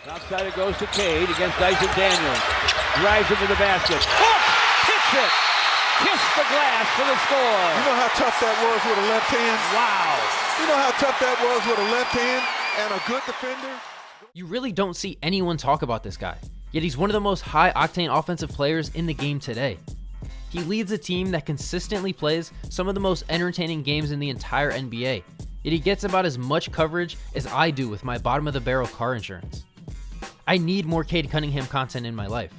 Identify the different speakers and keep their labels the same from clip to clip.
Speaker 1: Outside it goes to Cade against Dyson Daniels. Drives into the basket. Hook! Hits it! Kiss the glass for the score.
Speaker 2: You know how tough that was with a left hand?
Speaker 1: Wow.
Speaker 2: You know how tough that was with a left hand and a good defender?
Speaker 3: You really don't see anyone talk about this guy, yet he's one of the most high-octane offensive players in the game today. He leads a team that consistently plays some of the most entertaining games in the entire NBA, yet he gets about as much coverage as I do with my bottom-of-the-barrel car insurance. I need more Cade Cunningham content in my life,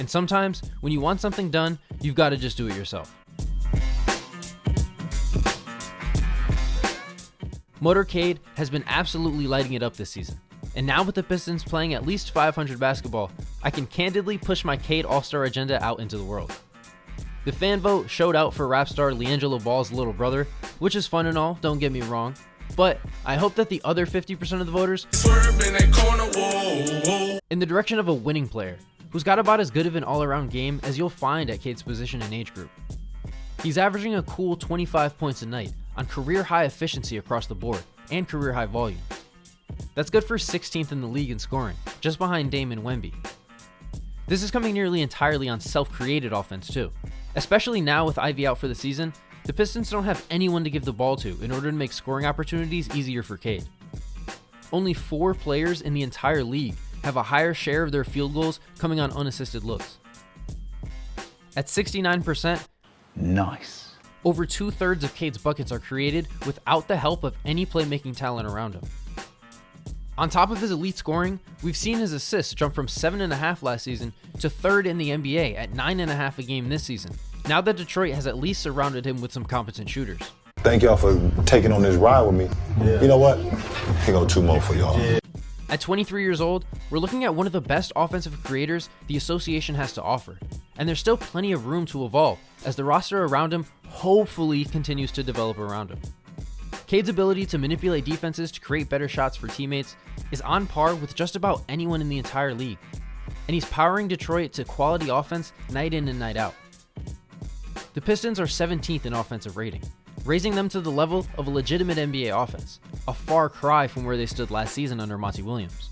Speaker 3: and sometimes when you want something done, you've got to just do it yourself. Motor Cade has been absolutely lighting it up this season, and now with the Pistons playing at least 500 basketball, I can candidly push my Cade All-Star agenda out into the world. The fan vote showed out for rap star LiAngelo Ball's little brother, which is fun and all, don't get me wrong, but I hope that the other 50% of the voters in the direction of a winning player who's got about as good of an all-around game as you'll find at Cade's position and age group. He's averaging a cool 25 points a night on career-high efficiency across the board and career-high volume. That's good for 16th in the league in scoring, just behind Dame and Wemby. This is coming nearly entirely on self-created offense too. Especially now with Ivy out for the season, the Pistons don't have anyone to give the ball to in order to make scoring opportunities easier for Cade. Only 4 players in the entire league have a higher share of their field goals coming on unassisted looks. At 69%,
Speaker 4: nice.
Speaker 3: Over 2/3 of Cade's buckets are created without the help of any playmaking talent around him. On top of his elite scoring, we've seen his assists jump from 7.5 last season to 3rd in the NBA at 9.5 a game this season, now that Detroit has at least surrounded him with some competent shooters.
Speaker 5: Thank y'all for taking on this ride with me. Yeah. You know what? Here go 2 more for y'all. Yeah.
Speaker 3: At 23 years old, we're looking at one of the best offensive creators the association has to offer, and there's still plenty of room to evolve as the roster around him hopefully continues to develop around him. Cade's ability to manipulate defenses to create better shots for teammates is on par with just about anyone in the entire league, and he's powering Detroit to quality offense night in and night out. The Pistons are 17th in offensive rating, raising them to the level of a legitimate NBA offense, a far cry from where they stood last season under Monty Williams.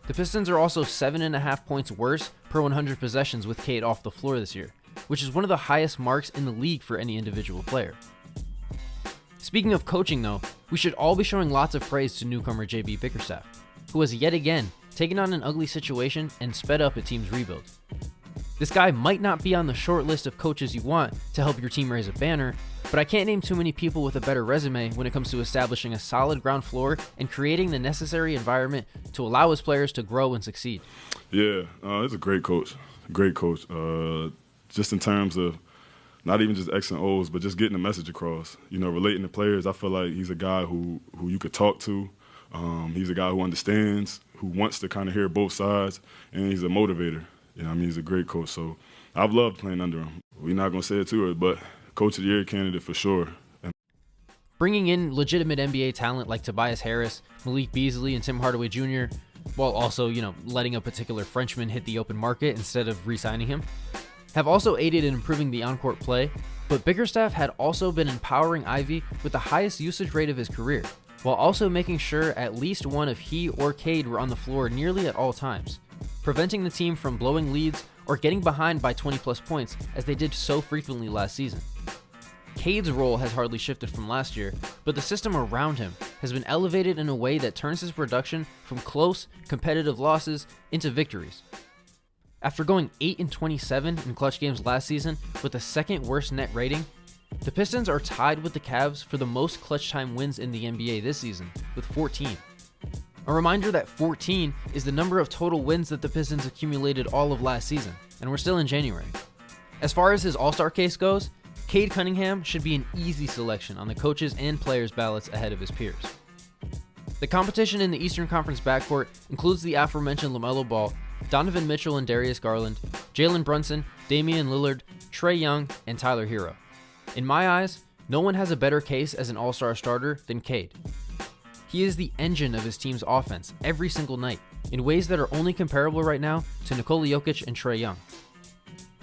Speaker 3: The Pistons are also 7.5 points worse per 100 possessions with Cade off the floor this year, which is one of the highest marks in the league for any individual player. Speaking of coaching though, we should all be showing lots of praise to newcomer JB Bickerstaff, who has yet again taken on an ugly situation and sped up a team's rebuild. This guy might not be on the short list of coaches you want to help your team raise a banner, but I can't name too many people with a better resume when it comes to establishing a solid ground floor and creating the necessary environment to allow his players to grow and succeed.
Speaker 6: Yeah, he's a great coach. Great coach. Just in terms of not even just X and O's, but just getting the message across. You know, relating to players, I feel like he's a guy who you could talk to. He's a guy who understands, who wants to kind of hear both sides, and he's a motivator. You know, I mean, he's a great coach. So I've loved playing under him. We're not going to say it to her, but Coach of the Year candidate for sure.
Speaker 3: Bringing in legitimate NBA talent like Tobias Harris, Malik Beasley, and Tim Hardaway Jr., while also, letting a particular Frenchman hit the open market instead of re-signing him, have also aided in improving the on-court play, but Bickerstaff had also been empowering Ivy with the highest usage rate of his career, while also making sure at least one of he or Cade were on the floor nearly at all times, preventing the team from blowing leads or getting behind by 20-plus points as they did so frequently last season. Cade's role has hardly shifted from last year, but the system around him has been elevated in a way that turns his production from close, competitive losses into victories. After going 8-27 in clutch games last season with the second worst net rating, the Pistons are tied with the Cavs for the most clutch time wins in the NBA this season, with 14. A reminder that 14 is the number of total wins that the Pistons accumulated all of last season, and we're still in January. As far as his All-Star case goes, Cade Cunningham should be an easy selection on the coaches' and players' ballots ahead of his peers. The competition in the Eastern Conference backcourt includes the aforementioned LaMelo Ball, Donovan Mitchell and Darius Garland, Jalen Brunson, Damian Lillard, Trae Young, and Tyler Hero. In my eyes, no one has a better case as an all-star starter than Cade. He is the engine of his team's offense every single night, in ways that are only comparable right now to Nikola Jokic and Trae Young.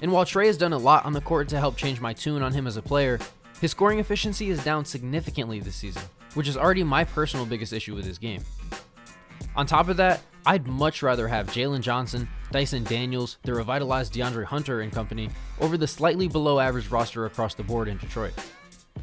Speaker 3: And while Trae has done a lot on the court to help change my tune on him as a player, his scoring efficiency is down significantly this season, which is already my personal biggest issue with his game. On top of that, I'd much rather have Jalen Johnson, Dyson Daniels, the revitalized DeAndre Hunter and company over the slightly below average roster across the board in Detroit.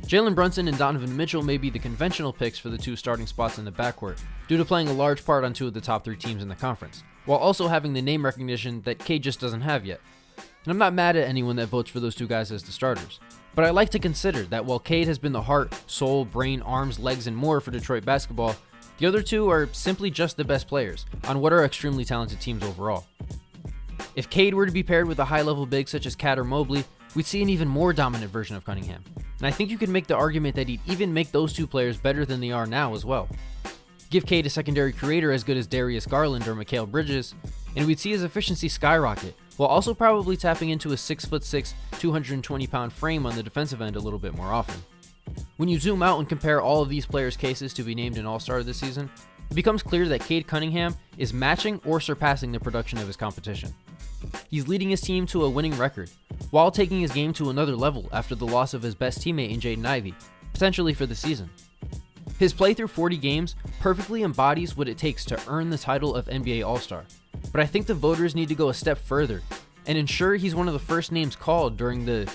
Speaker 3: Jalen Brunson and Donovan Mitchell may be the conventional picks for the 2 starting spots in the backcourt, due to playing a large part on 2 of the top 3 teams in the conference, while also having the name recognition that Cade just doesn't have yet. And I'm not mad at anyone that votes for those 2 guys as the starters, but I like to consider that while Cade has been the heart, soul, brain, arms, legs, and more for Detroit basketball, the other 2 are simply just the best players on what are extremely talented teams overall. If Cade were to be paired with a high-level big such as Cat or Mobley, we'd see an even more dominant version of Cunningham, and I think you could make the argument that he'd even make those 2 players better than they are now as well. Give Cade a secondary creator as good as Darius Garland or Mikal Bridges, and we'd see his efficiency skyrocket, while also probably tapping into a 6'6", 220-pound frame on the defensive end a little bit more often. When you zoom out and compare all of these players' cases to be named an All-Star this season, it becomes clear that Cade Cunningham is matching or surpassing the production of his competition. He's leading his team to a winning record, while taking his game to another level after the loss of his best teammate in Jaden Ivey, potentially for the season. His play through 40 games perfectly embodies what it takes to earn the title of NBA All-Star, but I think the voters need to go a step further and ensure he's one of the first names called during the,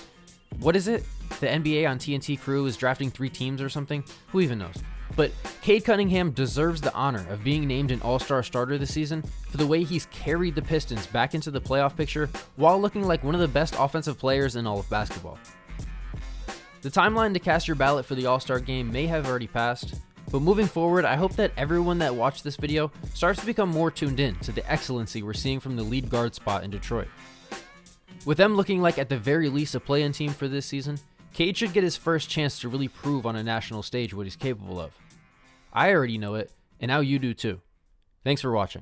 Speaker 3: what is it? The NBA on TNT crew is drafting 3 teams or something? Who even knows? But Cade Cunningham deserves the honor of being named an All-Star starter this season for the way he's carried the Pistons back into the playoff picture while looking like one of the best offensive players in all of basketball. The timeline to cast your ballot for the All-Star game may have already passed, but moving forward, I hope that everyone that watched this video starts to become more tuned in to the excellency we're seeing from the lead guard spot in Detroit. With them looking like at the very least a play-in team for this season, Cade should get his first chance to really prove on a national stage what he's capable of. I already know it, and now you do too. Thanks for watching.